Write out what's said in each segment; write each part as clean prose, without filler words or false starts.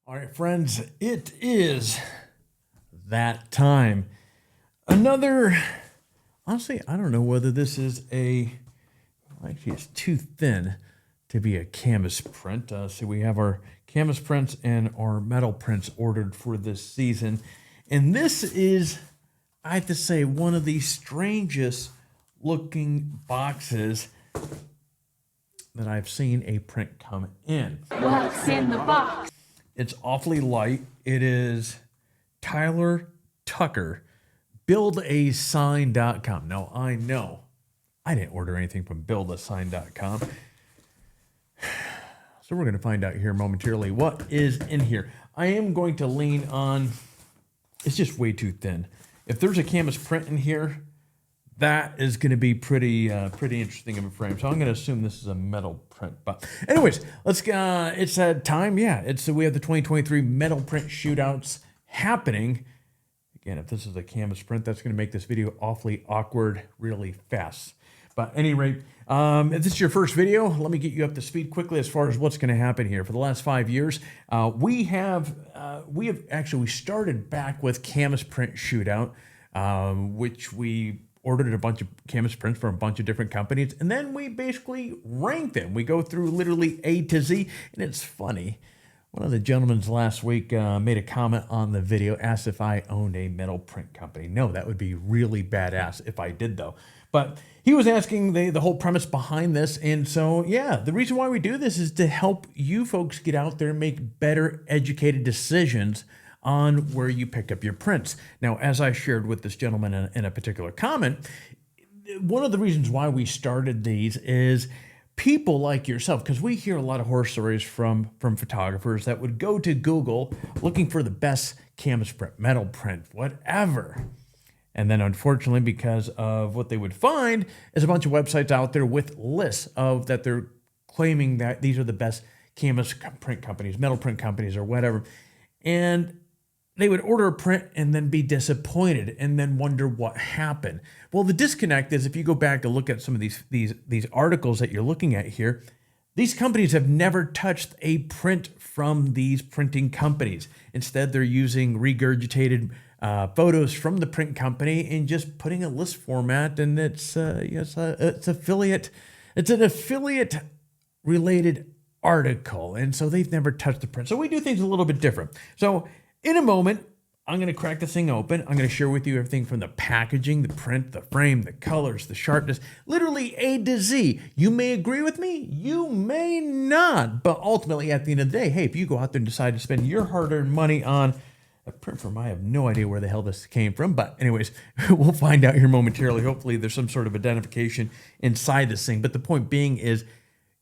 All right, friends, it is that time. Another, honestly, I don't know whether this is actually it's too thin to be a canvas print. So we have our canvas prints and our metal prints ordered for this season. And this is, I have to say, one of the strangest looking boxes that I've seen a print come in. What's in the box? It's awfully light. It is Tyler Tucker, buildasign.com. Now, I know I didn't order anything from buildasign.com. So we're going to find out here momentarily what is in here. I am going to lean on, it's just way too thin. If there's a canvas print in here, that is going to be pretty interesting of a frame. So I'm going to assume this is a metal print. But anyways, let's go. It's that time. Yeah, we have the 2023 Metal Print Shootouts happening. Again, if this is a canvas print, that's going to make this video awfully awkward really fast. But at any rate, if this is your first video, let me get you up to speed quickly as far as what's going to happen here. For the last 5 years, we started back with Canvas Print Shootout, which we ordered a bunch of canvas prints from a bunch of different companies, and then we basically ranked them. We go through literally A to Z, and it's funny. One of the gentlemen last week made a comment on the video, asked if I owned a metal print company. No, that would be really badass if I did, though. But he was asking the whole premise behind this, and so, yeah, the reason why we do this is to help you folks get out there and make better educated decisions on where you pick up your prints. Now, as I shared with this gentleman in a particular comment, one of the reasons why we started these is people like yourself, because we hear a lot of horror stories from photographers that would go to Google looking for the best canvas print, metal print, whatever. And then unfortunately, because of what they would find is a bunch of websites out there with lists of that they're claiming that these are the best canvas print companies, metal print companies, or whatever. And they would order a print and then be disappointed and then wonder what happened. Well, the disconnect is if you go back to look at some of these articles that you're looking at here, these companies have never touched a print from these printing companies. Instead, they're using regurgitated photos from the print company and just putting a list format, and it's an affiliate related article, and so they've never touched the print. So we do things a little bit different. So in a moment, I'm going to crack this thing open. I'm going to share with you everything from the packaging, the print, the frame, the colors, the sharpness, literally A to Z. You may agree with me, you may not, but ultimately at the end of the day, hey, if you go out there and decide to spend your hard-earned money on a print firm, I have no idea where the hell this came from, but anyways, we'll find out here momentarily. Hopefully there's some sort of identification inside this thing, but the point being is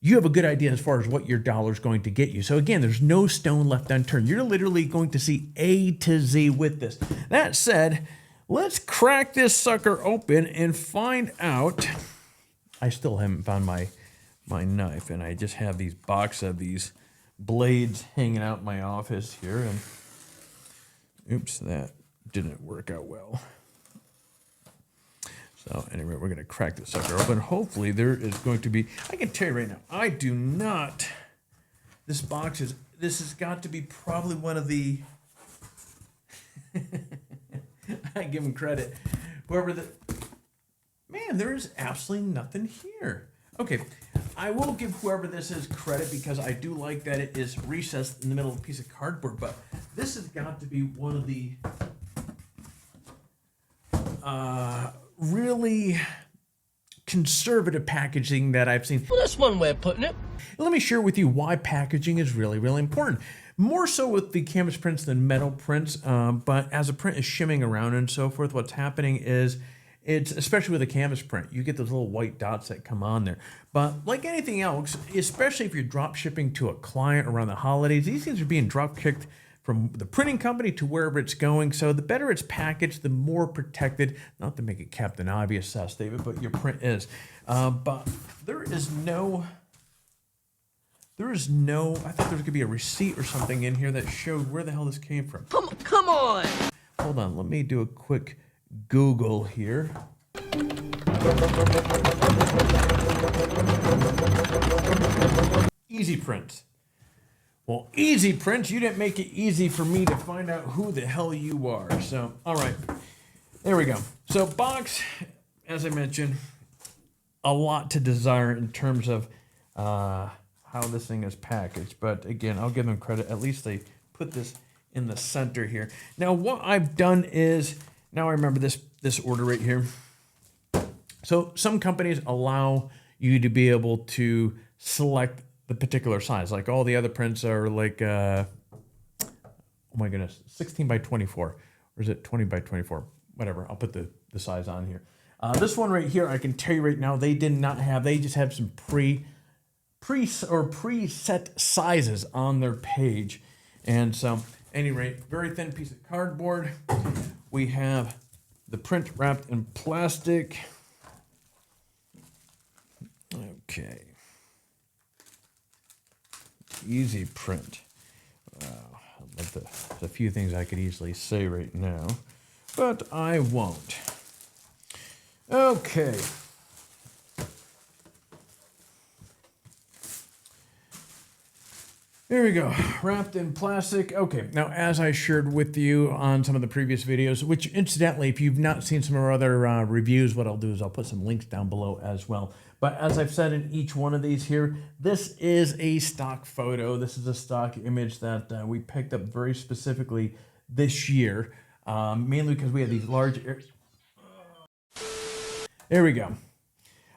you have a good idea as far as what your dollar is going to get you. So again, there's no stone left unturned. You're literally going to see A to Z with this. That said, let's crack this sucker open and find out. I still haven't found my knife, and I just have these box of these blades hanging out in my office here, and oops, that didn't work out well. So anyway, we're going to crack this sucker open. Hopefully there is going to be, I can tell you right now, I do not, this has got to be probably one of the, I give him credit, man, there is absolutely nothing here. Okay, I will give whoever this is credit because I do like that it is recessed in the middle of a piece of cardboard, but this has got to be one of the really conservative packaging that I've seen. Well, that's one way of putting it. Let me share with you why packaging is really, really important. More so with the canvas prints than metal prints, but as a print is shimming around and so forth, what's happening is it's, especially with a canvas print, you get those little white dots that come on there. But like anything else, especially if you're drop shipping to a client around the holidays, these things are being drop shipped from the printing company to wherever it's going. So the better it's packaged, the more protected, not to make it Captain Obvious, David, but your print is. But there is no, I thought there was gonna be a receipt or something in here that showed where the hell this came from. Come on. Hold on, let me do a quick Google here. Easy Print. Well, easy, Prince. You didn't make it easy for me to find out who the hell you are. So, all right. There we go. So, box, as I mentioned, a lot to desire in terms of how this thing is packaged. But again, I'll give them credit. At least they put this in the center here. Now, what I've done is, now I remember this order right here. So some companies allow you to be able to select the particular size. Like all the other prints are like, oh my goodness, 16 by 24. Or is it 20 by 24? Whatever, I'll put the size on here. This one right here, I can tell you right now, they did not have, they just have some preset sizes on their page. And so, any rate, very thin piece of cardboard. We have the print wrapped in plastic. Okay. Easy print. Wow. There's a few things I could easily say right now, but I won't. Okay. There we go, wrapped in plastic. Okay, now as I shared with you on some of the previous videos, which incidentally, if you've not seen some of our other reviews, what I'll do is I'll put some links down below as well. But as I've said in each one of these here, this is a stock photo. This is a stock image that we picked up very specifically this year, mainly because we have these large... There we go.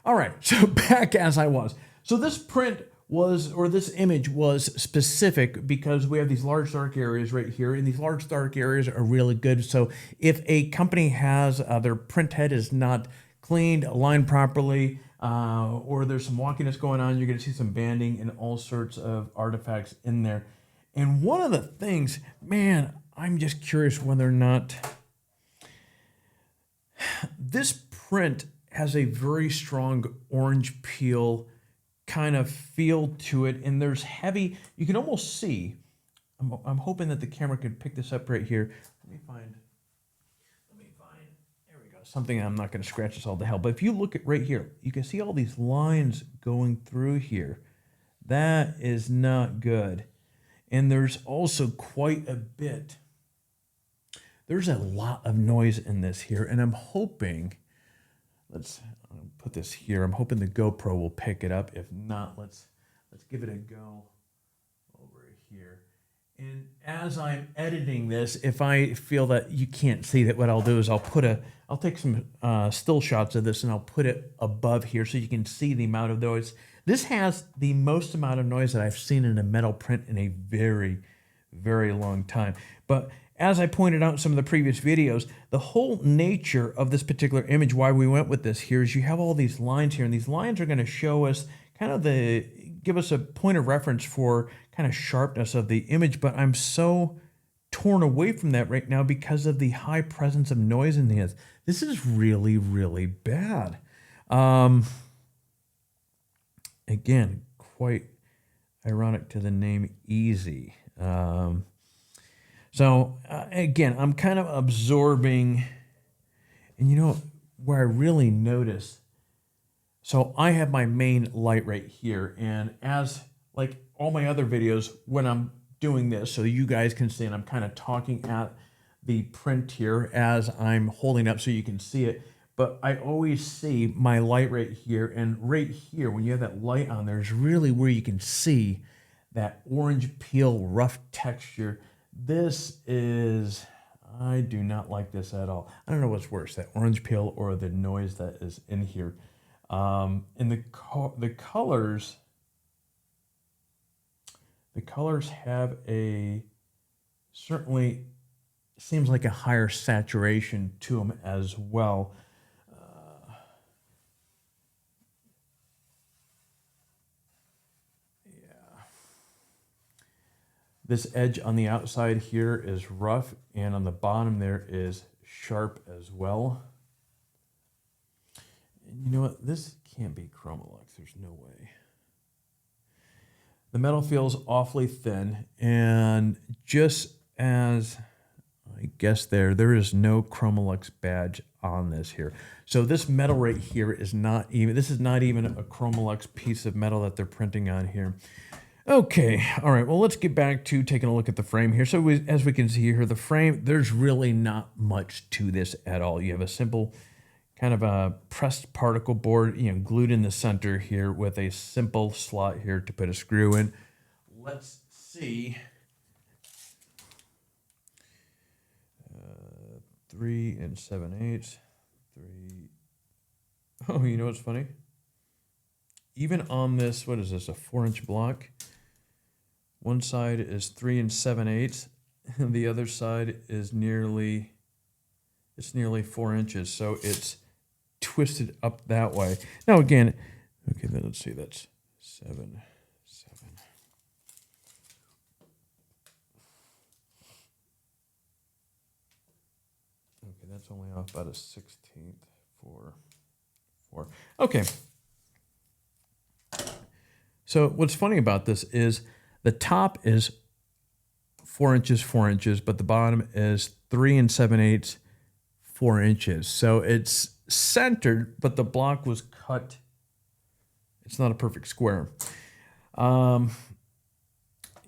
All right, so back as I was. So this print was, or this image was specific because we have these large dark areas right here, and these large dark areas are really good. So if a company has their print head is not cleaned, aligned properly, or there's some wonkiness going on, you're going to see some banding and all sorts of artifacts in there. And one of the things, man, I'm just curious whether or not this print has a very strong orange peel kind of feel to it, and there's heavy, you can almost see, I'm hoping that the camera can pick this up right here. Let me find, there we go, something I'm not going to scratch this all to hell, but if you look at right here, you can see all these lines going through here. That is not good. And there's also quite a bit, there's a lot of noise in this here, and I'm hoping, let's put this here. I'm hoping the GoPro will pick it up. If not, let's give it a go over here. And as I'm editing this, if I feel that you can't see that, what I'll do is I'll take some still shots of this and I'll put it above here so you can see the amount of noise. This has the most amount of noise that I've seen in a metal print in a very, very long time. But as I pointed out in some of the previous videos, the whole nature of this particular image, why we went with this here, is you have all these lines here, and these lines are going to show us kind of give us a point of reference for kind of sharpness of the image, but I'm so torn away from that right now because of the high presence of noise in this. This is really, really bad. Again, quite ironic to the name Easy. So again, I'm kind of absorbing, and you know where I really notice. So I have my main light right here, and as like all my other videos, when I'm doing this, so you guys can see, and I'm kind of talking at the print here as I'm holding up so you can see it. But I always see my light right here, and right here, when you have that light on, there's really where you can see that orange peel, rough texture. This is, I do not like this at all. I don't know what's worse, that orange peel or the noise that is in here. And the colors have a, certainly seems like a higher saturation to them as well. This edge on the outside here is rough, and on the bottom there is sharp as well. And you know what? This can't be Chromolux. There's no way. The metal feels awfully thin, and just as I guess there is no Chromolux badge on this here. So this metal right here is not even, this is not even a Chromolux piece of metal that they're printing on here. Okay, all right, well, let's get back to taking a look at the frame here. So as we can see here, the frame, there's really not much to this at all. You have a simple kind of a pressed particle board, glued in the center here with a simple slot here to put a screw in. Let's see. 3 7/8. 3. Oh, you know what's funny? Even on this, what is this, a 4-inch block? One side is 3 7/8, and the other side is nearly 4 inches. So it's twisted up that way. Now again, okay, then let's see, that's 7. Okay, that's only off about a 16th for 4. Okay. So what's funny about this is the top is 4 inches, but the bottom is 3 7/8, 4 inches. So it's centered, but the block was cut. It's not a perfect square.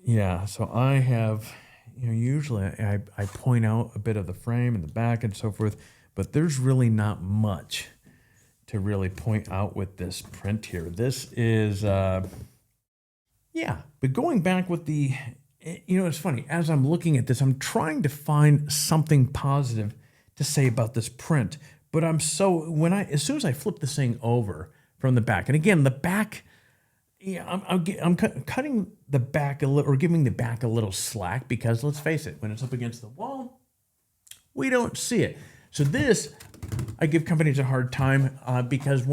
Yeah, so I have, usually I point out a bit of the frame and the back and so forth, but there's really not much to really point out with this print here. This is, yeah, but going back with the, it's funny, as I'm looking at this, I'm trying to find something positive to say about this print, but as soon as I flip this thing over from the back, and again, the back, I'm cutting the back a little, or giving the back a little slack, because let's face it, when it's up against the wall, we don't see it. So this, I give companies a hard time because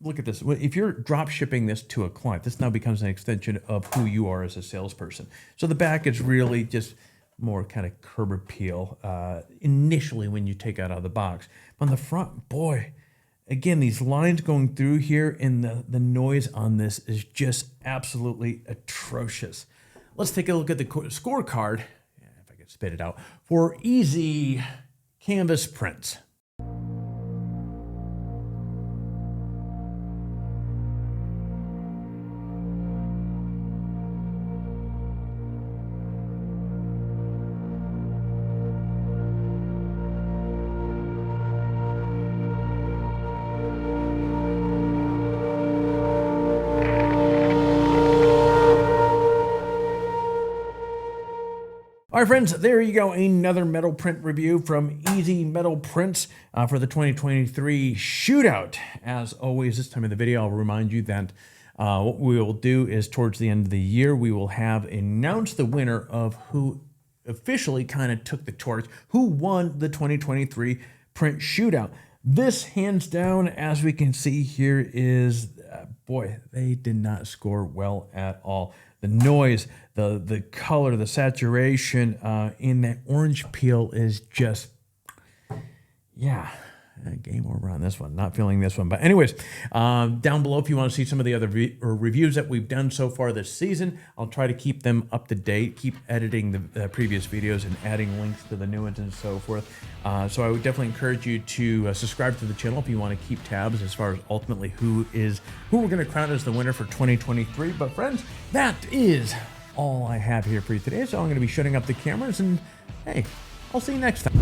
look at this. If you're drop shipping this to a client, this now becomes an extension of who you are as a salesperson. So the back is really just more kind of curb appeal initially when you take it out of the box. But on the front, boy, again, these lines going through here, and the noise on this is just absolutely atrocious. Let's take a look at the scorecard, if I could spit it out, for easy canvas prints. All right, friends, there you go. Another metal print review from Easy Metal Prints for the 2023 Shootout. As always, this time of the video, I'll remind you that what we will do is towards the end of the year, we will have announced the winner of who officially kind of took the torch, who won the 2023 Print Shootout. This, hands down, as we can see here, is, boy, they did not score well at all. The noise, the color, the saturation in that orange peel is just, yeah, game over on this one. Not feeling this one. But anyways, down below, if you want to see some of the other reviews that we've done so far this season, I'll try to keep them up to date, keep editing the previous videos and adding links to the new ones and so forth. So I would definitely encourage you to subscribe to the channel if you want to keep tabs as far as ultimately who we're going to crown as the winner for 2023. But friends, that is all I have here for you today. So I'm going to be shutting up the cameras, and hey, I'll see you next time.